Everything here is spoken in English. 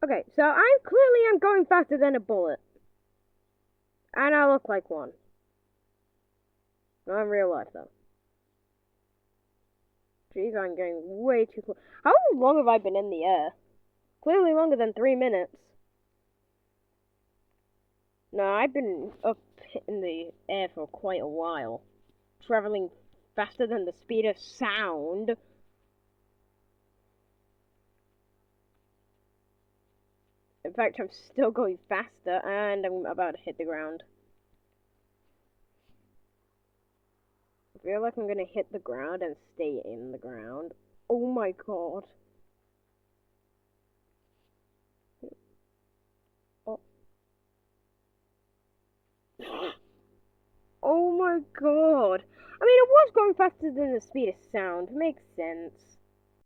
Okay, so I'm clearly I'm going faster than a bullet. And I look like one. Not in real life, though. Jeez, I'm getting way too close. How long have I been in the air? Clearly longer than 3 minutes. No, I've been up in the air for quite a while. Traveling faster than the speed of sound. In fact, I'm still going faster, and I'm about to hit the ground. I feel like I'm gonna hit the ground and stay in the ground. Oh my god. Oh, oh my god. I mean, it was going faster than the speed of sound. Makes sense.